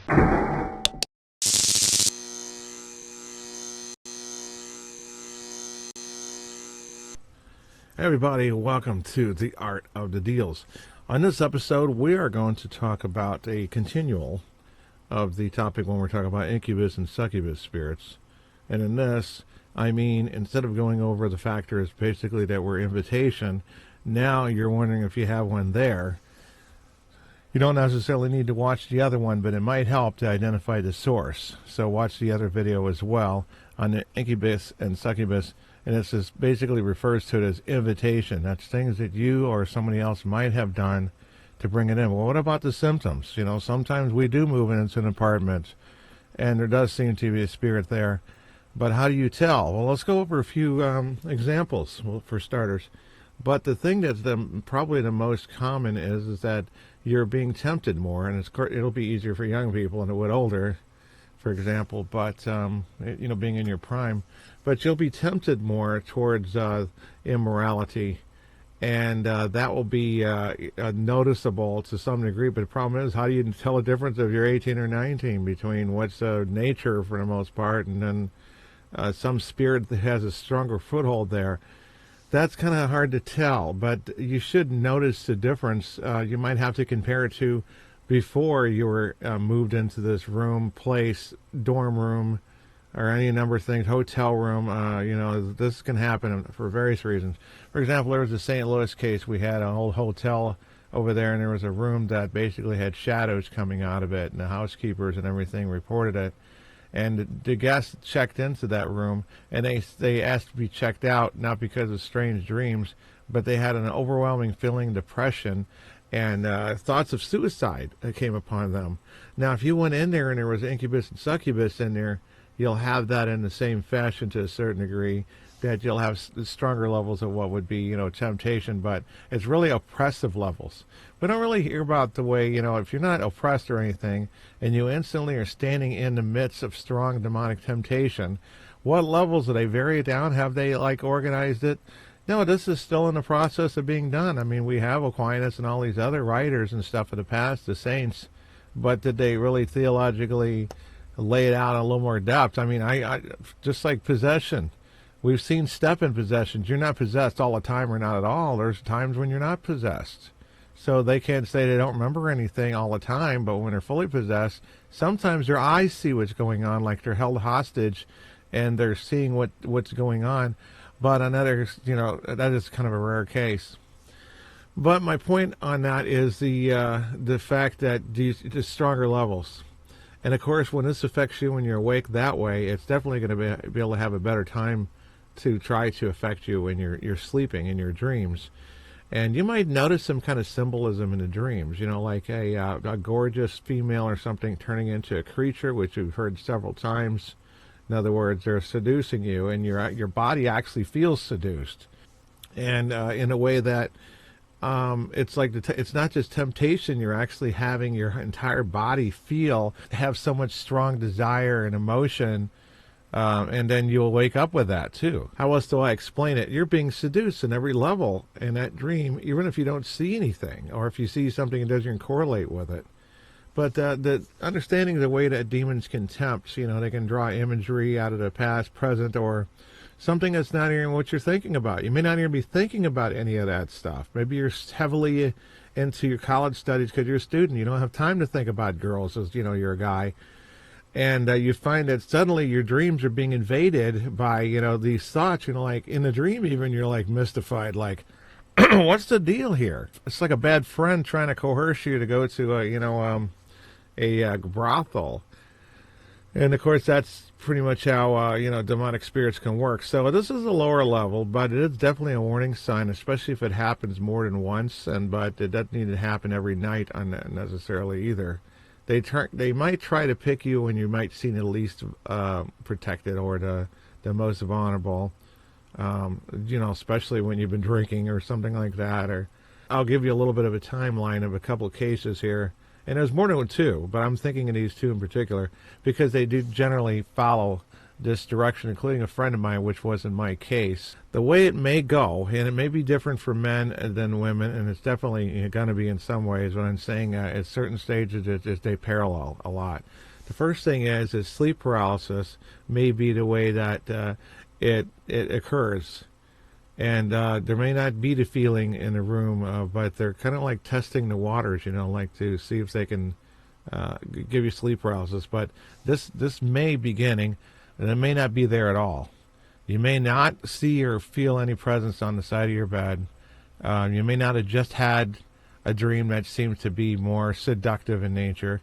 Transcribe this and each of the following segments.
Hey everybody, welcome to The Art of the Deals. On this episode, we are going to talk about a continual of the topic when we're talking about Incubus and Succubus spirits. And in this, I mean, instead of going over the factors basically that were invitation, now you're wondering if you have one there. You don't necessarily need to watch the other one, but it might help to identify the source. So watch the other video as well on the Incubus and Succubus. And it just basically refers to it as invitation. That's things that you or somebody else might have done to bring it in. Well, what about the symptoms? You know, sometimes we do move into an apartment and there does seem to be a spirit there. But how do you tell? Well, let's go over a few examples for starters. But the thing that's probably the most common is that you're being tempted more, and it'll be easier for young people than it would older, for example, but being in your prime. But you'll be tempted more towards immorality, and that will be noticeable to some degree. But the problem is, how do you tell the difference if you're 18 or 19 between what's nature for the most part, and then some spirit that has a stronger foothold there? That's kind of hard to tell, but you should notice the difference. You might have to compare it to before you were moved into this room, place, dorm room, or any number of things, hotel room. This can happen for various reasons. For example, there was a St. Louis case. We had an old hotel over there, and there was a room that basically had shadows coming out of it, and the housekeepers and everything reported it. And the guests checked into that room, and they asked to be checked out, not because of strange dreams, but they had an overwhelming feeling of depression and thoughts of suicide that came upon them. Now, if you went in there and there was incubus and succubus in there, you'll have that in the same fashion to a certain degree, that you'll have stronger levels of what would be, temptation, but it's really oppressive levels. We don't really hear about the way, if you're not oppressed or anything, and you instantly are standing in the midst of strong demonic temptation, what levels do they vary down? Have they, organized it? No, this is still in the process of being done. I mean, we have Aquinas and all these other writers and stuff of the past, the saints, but did they really theologically lay it out in a little more depth? I mean, I just like possession. We've seen step in possessions. You're not possessed all the time or not at all. There's times when you're not possessed. So they can't say they don't remember anything all the time, but when they're fully possessed, sometimes their eyes see what's going on, like they're held hostage and they're seeing what's going on. But another, that is kind of a rare case. But my point on that is the fact that the stronger levels. And of course, when this affects you when you're awake that way, it's definitely going to be able to have a better time to try to affect you when you're sleeping in your dreams. And you might notice some kind of symbolism in the dreams, like a gorgeous female or something turning into a creature, which we've heard several times. In other words, they're seducing you, and your body actually feels seduced. And in a way that it's like it's not just temptation. You're actually having your entire body have so much strong desire and emotion, and then you'll wake up with that too. How else do I explain it? You're being seduced in every level in that dream, even if you don't see anything, or if you see something it doesn't correlate with it. But the understanding the way that demons can tempt, they can draw imagery out of the past, present, or something that's not even what you're thinking about. You may not even be thinking about any of that stuff. Maybe you're heavily into your college studies because you're a student. You don't have time to think about girls as, you're a guy. And you find that suddenly your dreams are being invaded by, these thoughts, like in the dream even, you're like mystified, like, what's the deal here? It's like a bad friend trying to coerce you to go to a brothel. And of course, that's pretty much how demonic spirits can work. So this is a lower level, but it is definitely a warning sign, especially if it happens more than once. But it doesn't need to happen every night unnecessarily either. They might try to pick you when you might seem the least protected or the most vulnerable. Especially when you've been drinking or something like that. Or I'll give you a little bit of a timeline of a couple of cases here. And there's more than two, but I'm thinking of these two in particular because they do generally follow this direction, including a friend of mine, which wasn't my case. The way it may go, and it may be different for men than women, and it's definitely going to be in some ways. What I'm saying, at certain stages, they parallel a lot. The first thing is sleep paralysis may be the way that it occurs. And there may not be the feeling in the room, but they're kind of like testing the waters, like to see if they can give you sleep paralysis. But this may be beginning, and it may not be there at all. You may not see or feel any presence on the side of your bed. You may not have just had a dream that seems to be more seductive in nature.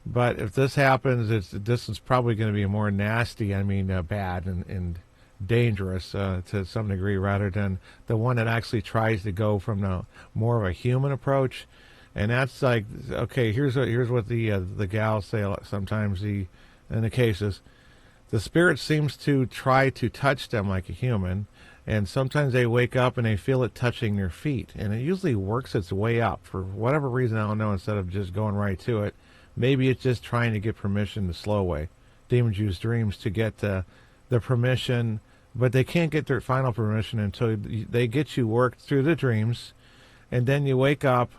But if this happens, this is probably going to be more nasty, bad and dangerous to some degree, rather than the one that actually tries to go from the more of a human approach. And that's like, okay, here's what the gals say sometimes. In the cases, the spirit seems to try to touch them like a human, and sometimes they wake up and they feel it touching their feet, and it usually works its way up for whatever reason, I don't know. Instead of just going right to it, maybe it's just trying to get permission the slow way. Demons use dreams to get the permission, but they can't get their final permission until they get you worked through the dreams, and then you wake up.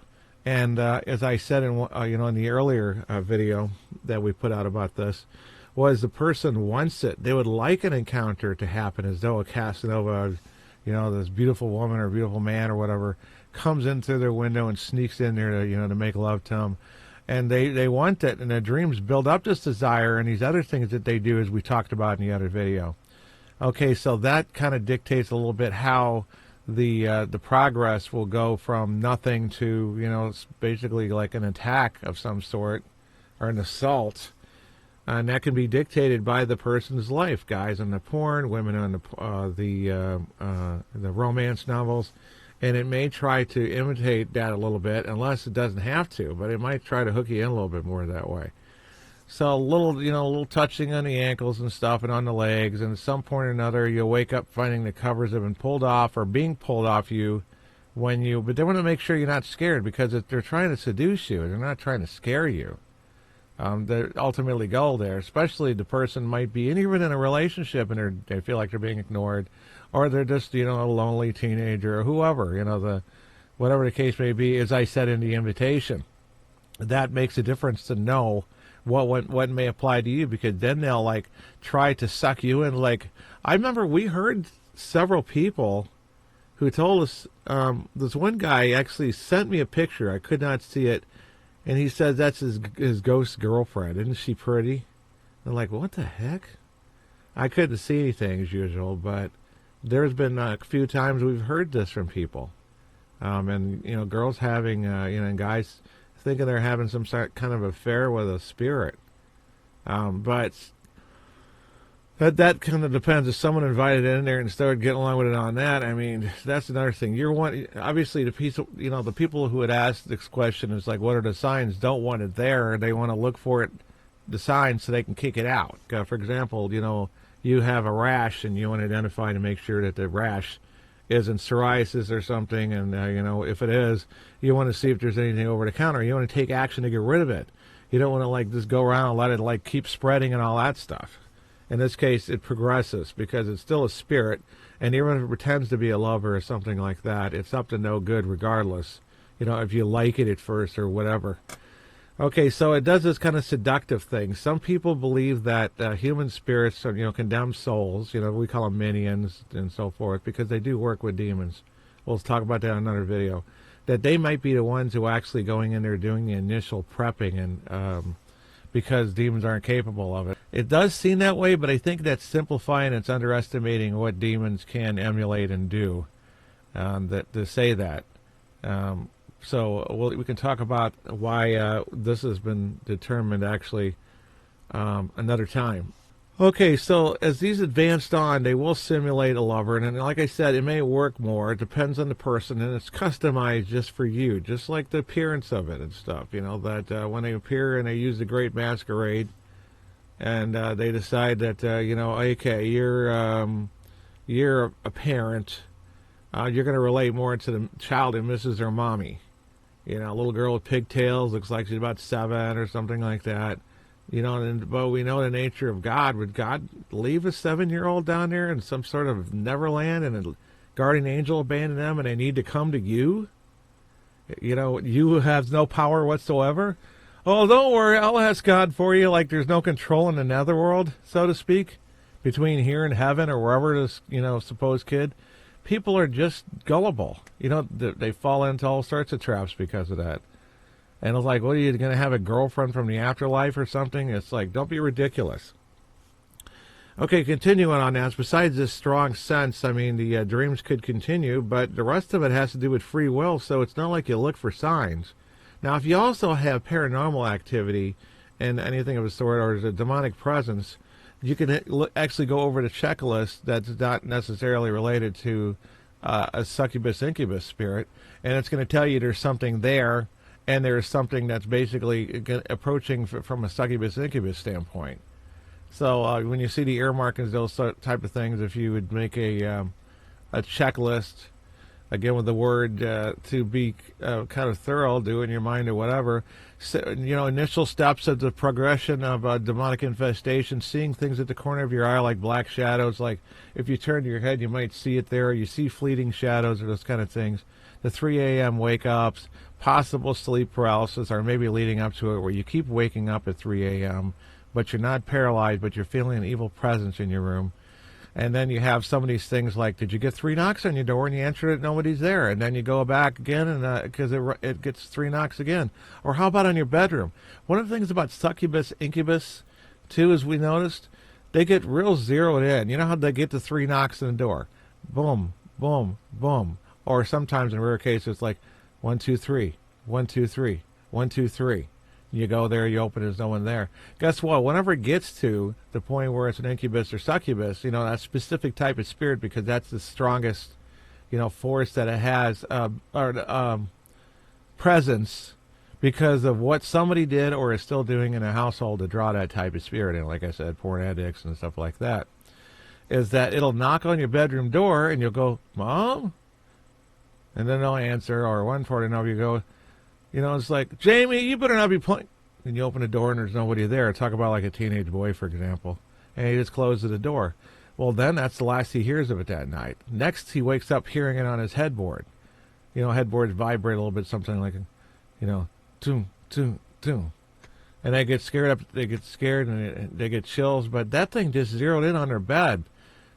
And as I said in in the earlier video that we put out about this, was the person wants it. They would like an encounter to happen, as though a Casanova, this beautiful woman or beautiful man or whatever, comes in through their window and sneaks in there to make love to them. And they want it, and their dreams build up this desire, and these other things that they do, as we talked about in the other video. Okay, so that kind of dictates a little bit how the progress will go from nothing to, it's basically like an attack of some sort, or an assault. And that can be dictated by the person's life. Guys on the porn, women on the romance novels. And it may try to imitate that a little bit, unless it doesn't have to, but it might try to hook you in a little bit more that way. So a little touching on the ankles and stuff, and on the legs, and at some point or another, you'll wake up finding the covers have been pulled off or being pulled off you but they want to make sure you're not scared, because if they're trying to seduce you, they're not trying to scare you. They ultimately go there, especially the person might be, and even in a relationship, and they feel like they're being ignored, or they're just, a lonely teenager, or whoever, whatever the case may be. As I said in the invitation, that makes a difference to know what may apply to you, because then they'll try to suck you in. I remember we heard several people who told us, this one guy actually sent me a picture. I could not see it. And he says that's his ghost girlfriend. Isn't she pretty? I'm like, what the heck? I couldn't see anything as usual, but there's been a few times we've heard this from people. And, girls having, and guys thinking they're having some sort kind of affair with a spirit. But that kind of depends. If someone invited in there and started getting along with it on that, that's another thing. Obviously the people who had asked this question is like, what are the signs? Don't want it there. They want to look for it, the signs, so they can kick it out. For example, you have a rash, and you want to identify to make sure that the rash isn't psoriasis or something, and if it is, you want to see if there's anything over the counter. You want to take action to get rid of it. You don't want to just go around and let it keep spreading and all that stuff. In this case, it progresses, because it's still a spirit, and even if it pretends to be a lover or something like that, it's up to no good regardless, if you like it at first or whatever. Okay, so it does this kind of seductive thing. Some people believe that human spirits are, condemned souls, we call them minions and so forth, because they do work with demons. We'll talk about that in another video. That they might be the ones who are actually going in there doing the initial prepping, and because demons aren't capable of it. It does seem that way, but I think that's simplifying. It's underestimating what demons can emulate and do, to say that. So we can talk about why this has been determined actually another time. Okay, so as these advanced on, they will simulate a lover, and like I said, it may work more. It depends on the person, and it's customized just for you, just like the appearance of it and stuff. That when they appear and they use the Great Masquerade, and they decide that okay, you're a parent, you're going to relate more to the child and misses their mommy. A little girl with pigtails, looks like she's about 7 or something like that. But we know the nature of God. Would God leave a 7-year-old down there in some sort of Neverland and a guardian angel abandon them and they need to come to you? You have no power whatsoever. Oh, don't worry, I'll ask God for you. Like there's no control in the netherworld, so to speak, between here and heaven or wherever this, supposed kid. People are just gullible. They fall into all sorts of traps because of that. And it's like, what are you going to have a girlfriend from the afterlife or something? It's like, don't be ridiculous. Okay, continuing on that. Besides this strong sense, the dreams could continue, but the rest of it has to do with free will, so it's not like you look for signs. Now, if you also have paranormal activity and anything of the sort, or a demonic presence, you can actually go over the checklist that's not necessarily related to a succubus incubus spirit, and it's going to tell you there's something there, and there's something that's basically approaching from a succubus incubus standpoint. So when you see the ear markings, those type of things, if you would make a checklist, again with the word to be kind of thorough, do in your mind or whatever, initial steps of the progression of demonic infestation, seeing things at the corner of your eye like black shadows, like if you turn your head you might see it there, you see fleeting shadows or those kind of things, the 3 a.m. wake-ups, possible sleep paralysis, or maybe leading up to it where you keep waking up at 3 a.m., but you're not paralyzed, but you're feeling an evil presence in your room. And then you have some of these things like, did you get 3 knocks on your door and you answered it, nobody's there? And then you go back again and because it gets 3 knocks again. Or how about on your bedroom? One of the things about succubus, incubus, too, is we noticed, they get real zeroed in. You know how they get the 3 knocks on the door? Boom, boom, boom. Or sometimes in rare cases, it's like 1, 2, 3, 1, 2, 3, 1, 2, 3. You go there, you open, there's no one there. Guess what? Whenever it gets to the point where it's an incubus or succubus, that specific type of spirit, because that's the strongest, force that it has, presence, because of what somebody did or is still doing in a household to draw that type of spirit in. Like I said, porn addicts and stuff like that. Is that it'll knock on your bedroom door and you'll go, Mom? And then they'll answer, or one part of you go, it's like, Jamie, you better not be playing. And you open the door and there's nobody there. Talk about like a teenage boy, for example. And he just closes the door. Well, then that's the last he hears of it that night. Next, he wakes up hearing it on his headboard. Headboards vibrate a little bit, something like, toom, toom, toom. And they get scared and they get chills. But that thing just zeroed in on their bed.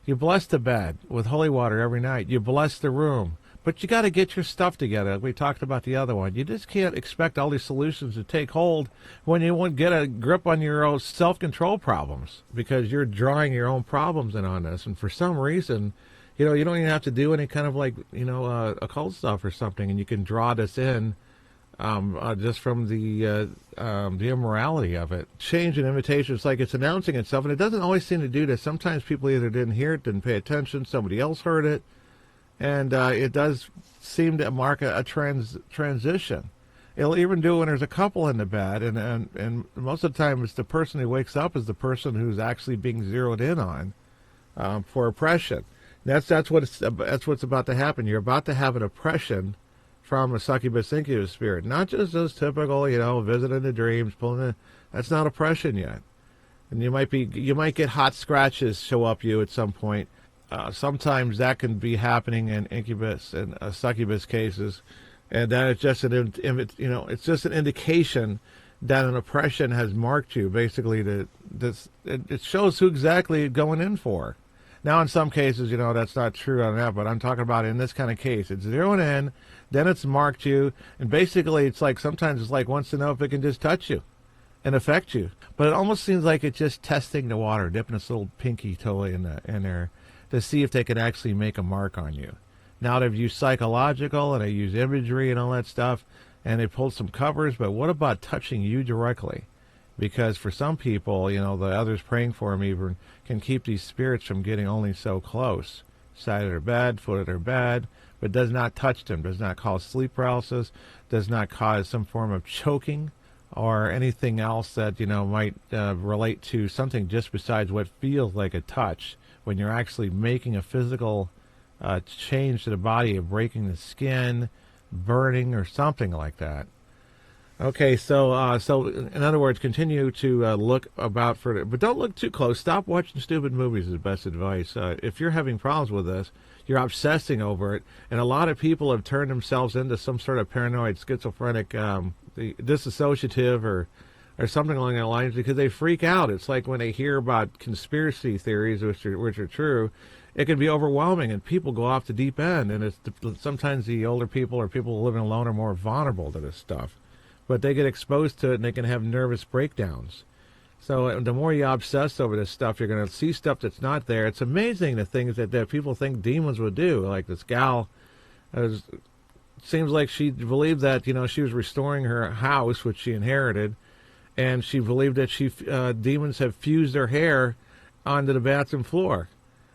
You bless the bed with holy water every night. You bless the room. But you got to get your stuff together. We talked about the other one. You just can't expect all these solutions to take hold when you won't get a grip on your own self-control problems, because you're drawing your own problems in on this. And for some reason, you don't even have to do any kind of occult stuff or something, and you can draw this in just from the immorality of it. Change and invitation, it's like it's announcing itself, and it doesn't always seem to do this. Sometimes people either didn't hear it, didn't pay attention, somebody else heard it. And it does seem to mark a transition. It'll even do when there's a couple in the bed, and most of the time it's the person who wakes up is the person who's actually being zeroed in on for oppression. That's what's about to happen. You're about to have an oppression from a succubus incubus spirit, not just those typical, visiting the dreams, that's not oppression yet. And you might get hot scratches show up you at some point. Sometimes that can be happening in incubus and succubus cases, and that it's just it's just an indication that an oppression has marked you. Basically, it shows who exactly you're going in for. Now, in some cases, that's not true on that, but I'm talking about in this kind of case, it's zeroing in, then it's marked you, and basically, it's like sometimes it's like wants to know if it can just touch you and affect you, but it almost seems like it's just testing the water, dipping its little pinky toe in there, to see if they can actually make a mark on you. Now they've used psychological and they use imagery and all that stuff, and they pulled some covers, but what about touching you directly? Because for some people, the others praying for them even can keep these spirits from getting only so close. Side of their bed, foot of their bed, but does not touch them, does not cause sleep paralysis, does not cause some form of choking or anything else that, might relate to something just besides what feels like a touch. When you're actually making a physical change to the body, of breaking the skin, burning, or something like that. Okay, so in other words, continue to look about for, but don't look too close. Stop watching stupid movies is best advice. If you're having problems with this, you're obsessing over it, and a lot of people have turned themselves into some sort of paranoid, schizophrenic, disassociative, or something along that lines because they freak out. It's like when they hear about conspiracy theories, which are true, it can be overwhelming, and people go off the deep end. And sometimes the older people or people living alone are more vulnerable to this stuff. But they get exposed to it and they can have nervous breakdowns. So the more you obsess over this stuff, you're going to see stuff that's not there. It's amazing the things that people think demons would do. Like this gal, seems like she believed that, she was restoring her house, which she inherited, and she believed that demons have fused her hair onto the bathroom floor.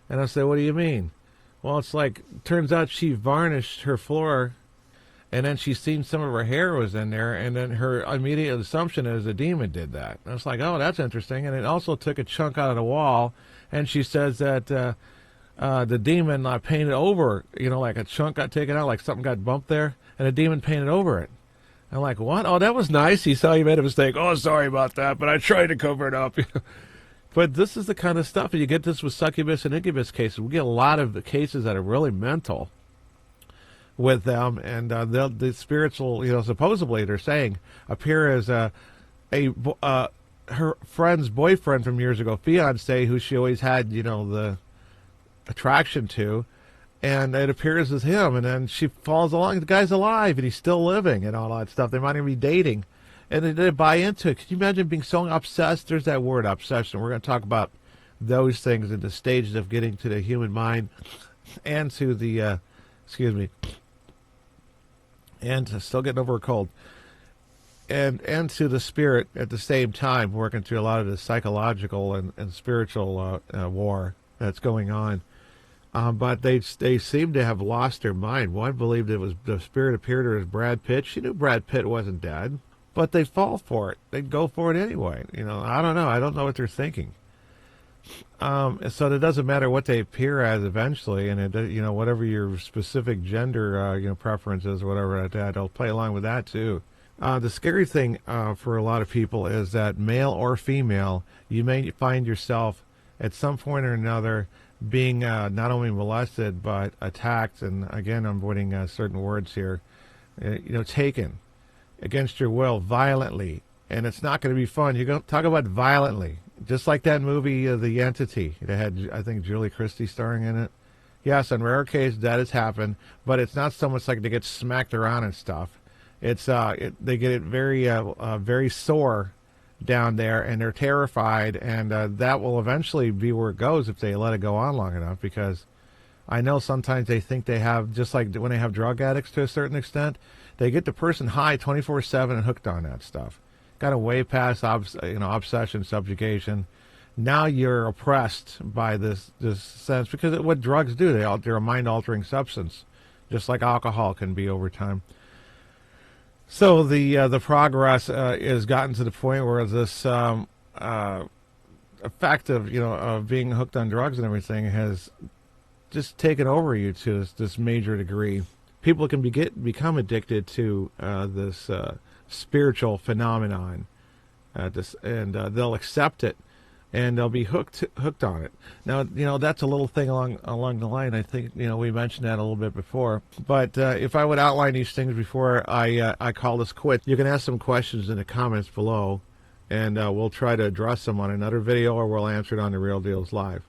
And I said, what do you mean? Well, it's like, turns out she varnished her floor, and then she's seen some of her hair was in there, and then her immediate assumption is the demon did that. And it's like, oh, that's interesting. And it also took a chunk out of the wall, and she says that the demon painted over, like a chunk got taken out, like something got bumped there, and the demon painted over it. I'm like, what? Oh, that was nice. He saw you made a mistake. Oh, sorry about that, but I tried to cover it up. But this is the kind of stuff, and you get this with succubus and incubus cases. We get a lot of the cases that are really mental with them, and the spirits will, supposedly they're saying, appear as her friend's boyfriend from years ago, fiance, who she always had, the attraction to, and it appears as him, and then she falls along. The guy's alive, and he's still living, and all that stuff. They might even be dating, and they buy into it. Can you imagine being so obsessed? There's that word, obsession. We're going to talk about those things in the stages of getting to the human mind and to the, and still getting over a cold, and to the spirit at the same time, working through a lot of the psychological and spiritual war that's going on. But they seem to have lost their mind. One believed it was the spirit appeared to her as Brad Pitt. She knew Brad Pitt wasn't dead, but they fall for it. They go for it anyway. I don't know. I don't know what they're thinking. So it doesn't matter what they appear as eventually, and whatever your specific gender preferences or whatever like that, they'll play along with that too. The scary thing for a lot of people is that male or female, you may find yourself at some point or another being not only molested but attacked, and again I'm avoiding certain words here, taken against your will violently, and it's not going to be fun. You're going to talk about violently. Just like that movie, The Entity. It had, I think, Julie Christie starring in it. Yes, on rare occasions that has happened, but it's not so much like they get smacked around and stuff. It's they get it very sore down there, and they're terrified, and that will eventually be where it goes if they let it go on long enough. Because I know sometimes they think they have, just like when they have drug addicts to a certain extent, they get the person high 24/7 and hooked on that stuff. Got to way past obsession, subjugation. Now you're oppressed by this sense, because what drugs do, they're a mind-altering substance, just like alcohol can be over time. So the progress is gotten to the point where this effect of being hooked on drugs and everything has just taken over you to this major degree. People can become addicted to this spiritual phenomenon, and they'll accept it, and they'll be hooked on it. Now, that's a little thing along the line. I think we mentioned that a little bit before. But if I would outline these things before I call this quits, you can ask some questions in the comments below, and we'll try to address them on another video, or we'll answer it on the Real Deals Live.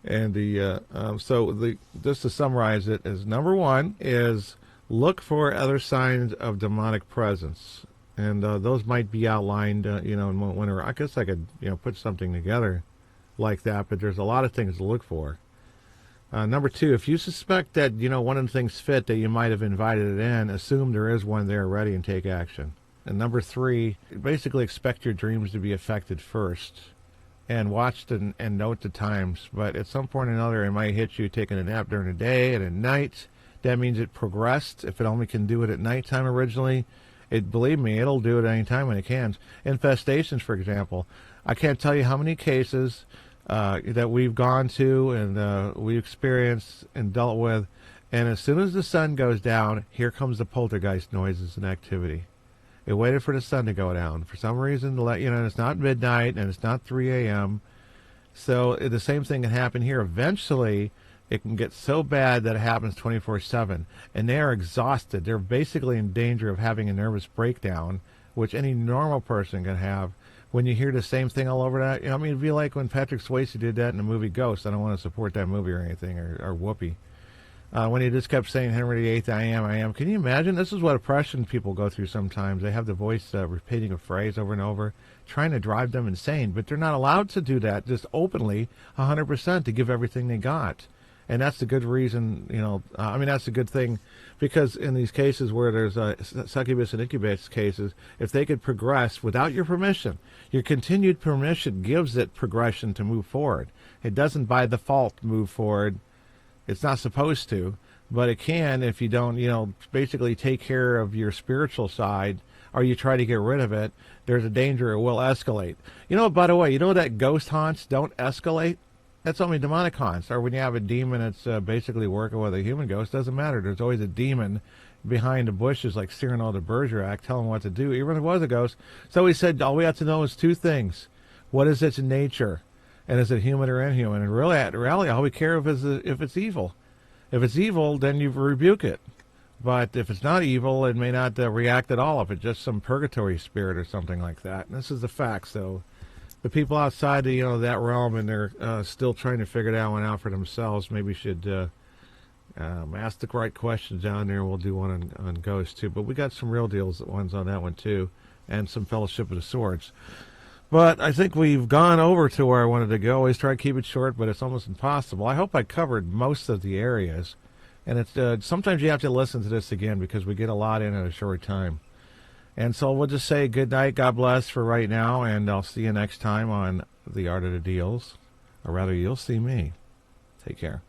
And just to summarize it, is number one is look for other signs of demonic presence, and those might be outlined, in winter. I guess I could, put something together like that, but there's a lot of things to look for. Number two, if you suspect that, one of the things fit that you might have invited it in, assume there is one there ready and take action. And number three, basically expect your dreams to be affected first, and watch and note the times. But at some point or another, it might hit you taking a nap during the day and at night. That means it progressed. If it only can do it at nighttime originally, believe me, it'll do it any time when it can. Infestations, for example. I can't tell you how many cases that we've gone to and we experienced and dealt with, and as soon as the sun goes down, here comes the poltergeist noises and activity. It waited for the sun to go down. For some reason, to let you know it's not midnight and it's not 3 a.m. So the same thing can happen here. Eventually, it can get so bad that it happens 24/7, and they are exhausted. They're basically in danger of having a nervous breakdown, which any normal person can have. When you hear the same thing all over that, I mean, it'd be like when Patrick Swayze did that in the movie Ghost. I don't want to support that movie or anything, or Whoopi. When he just kept saying, Henry VIII, I am, I am. Can you imagine? This is what oppression people go through sometimes. They have the voice repeating a phrase over and over, trying to drive them insane. But they're not allowed to do that just openly, 100%, to give everything they got. And that's the good reason, that's a good thing, because in these cases where there's succubus and incubus cases, if they could progress without your permission, your continued permission gives it progression to move forward. It doesn't by default move forward. It's not supposed to, but it can if you don't, basically take care of your spiritual side, or you try to get rid of it. There's a danger it will escalate. By the way, that ghost haunts don't escalate? That's only demonic haunts. Or when you have a demon that's basically working with a human ghost, doesn't matter. There's always a demon behind the bushes like Cyrano de Bergerac telling what to do, even if it was a ghost. So he said all we have to know is two things. What is its nature? And is it human or inhuman? And really, all we care if it's evil. If it's evil, then you rebuke it. But if it's not evil, it may not react at all. If it's just some purgatory spirit or something like that. And this is the fact. So the people outside that realm, and they're still trying to figure that one out for themselves, maybe should ask the right questions down there. We'll do one on Ghost too. But we got some real deals ones on that one too, and some Fellowship of the Swords. But I think we've gone over to where I wanted to go. I always try to keep it short, but it's almost impossible. I hope I covered most of the areas. And it's sometimes you have to listen to this again because we get a lot in a short time. And so we'll just say good night, God bless for right now, and I'll see you next time on The Art of the Deals. Or rather, you'll see me. Take care.